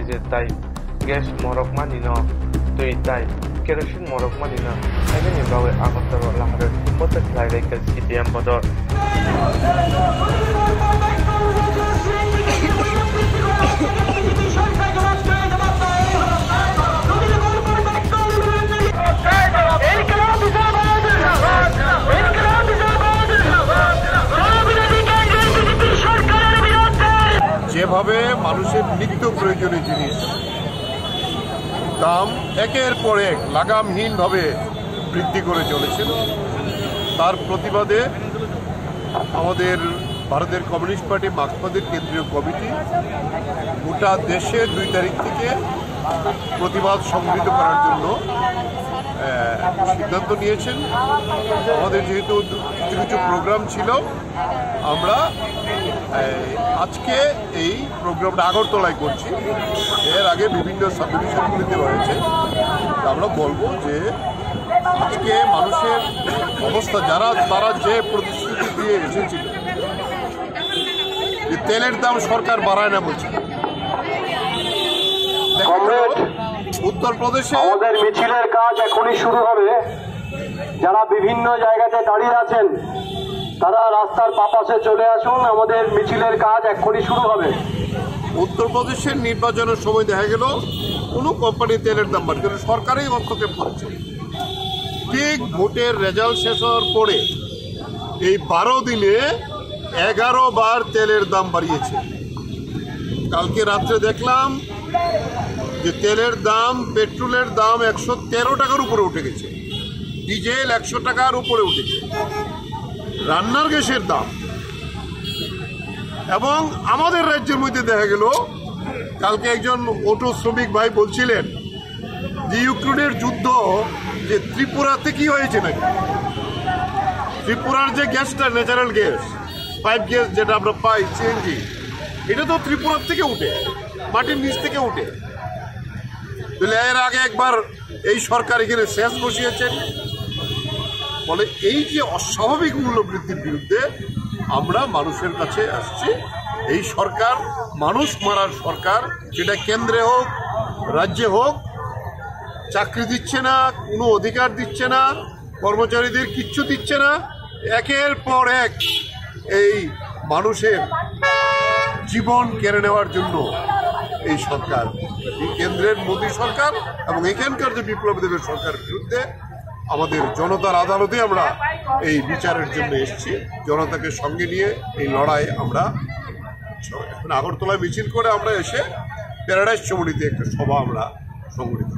je tai gas morok manino tui tai kerosene morok manino agani bawe agotaro lahare potak laire ka CPM bodor যেভাবে মানুষের নিত্য প্রয়োজনীয় জিনিস দাম একের পর এক লাগামহীনভাবে বৃদ্ধি করে চলেছেন, তার প্রতিবাদে আমাদের ভারতের কমিউনিস্ট পার্টি মার্ক্সবাদের কেন্দ্রীয় কমিটি গোটা দেশে 2 তারিখ থেকে প্রতিবাদ সংগঠিত করার জন্য সিদ্ধান্ত নিয়েছেন। আমাদের যেহেতু কিছু কিছু প্রোগ্রাম ছিল, আমরা আজকে এই প্রোগ্রামটা আগরতলায় করছি। এর আগে বিভিন্ন সাব ডিভিশনগুলিতে রয়েছে। আমরা বলবো যে আজকে মানুষের অবস্থা তারা যে প্রতিশ্রুতি দিয়ে এসেছিল যে তেলের দাম সরকার বাড়ায় না বলছে, উত্তরপ্রদেশে আমাদের মিছিলের কাজ এখনই শুরু হবে। যারা বিভিন্ন জায়গাতে দাঁড়িয়ে আছেন তারা রাস্তার পাশে চলে আসুন, আমাদের মিছিলের কাজ এখনই শুরু হবে। উত্তরপ্রদেশের নির্বাচনের সময় দেখা গেল কোনো কোম্পানি তেলের দাম বাড়ছে, সরকারই হস্তক্ষেপ করেছে। ঠিক ভোটের রেজাল্ট শেষ হওয়ার পরে এই 12 দিনে 11 বার তেলের দাম বাড়িয়েছে। কালকে রাত্রে দেখলাম যে তেলের দাম, পেট্রোলের দাম 113 টাকার উপরে উঠে গেছে, ডিজেল 100 টাকার উপরে উঠেছে, রান্নার গ্যাসের দাম। এবং আমাদের রাজ্যের মধ্যে দেখা গেল কালকে একজন অটো শ্রমিক ভাই বলছিলেন যে ইউক্রেনের যুদ্ধ যে ত্রিপুরাতে কি হয়েছে নাকি, ত্রিপুরার যে গ্যাসটা ন্যাচারাল গ্যাস, পাইপ গ্যাস যেটা আমরা পাই সিএনজি, এটা তো ত্রিপুরার থেকে উঠে, মাটির নিচ থেকে উঠে। এর আগে একবার এই সরকার এখানে সেচ বসিয়েছেন। ফলে এই যে অস্বাভাবিক মূল্য বৃদ্ধির বিরুদ্ধে আমরা মানুষের কাছে আসছি। এই সরকার মানুষ মারার সরকার, যেটা কেন্দ্রে হোক রাজ্যে হোক, চাকরি দিচ্ছে না, কোনো অধিকার দিচ্ছে না, কর্মচারীদের কিচ্ছু দিচ্ছে না। একের পর এক এই মানুষের জীবন কেড়ে নেওয়ার জন্য এই সরকার, এই কেন্দ্রের মোদী সরকার এবং এখানকার যে বিপ্লব দেবের সরকারের বিরুদ্ধে আমাদের জনতার আদালতে আমরা এই বিচারের জন্য এসেছি। জনতাকে সঙ্গে নিয়ে এই লড়াই আমরা এখন আগরতলায় মিছিল করে আমরা এসে প্যারাডাইস চৌমুহনীতে একটা সভা আমরা সংগঠিত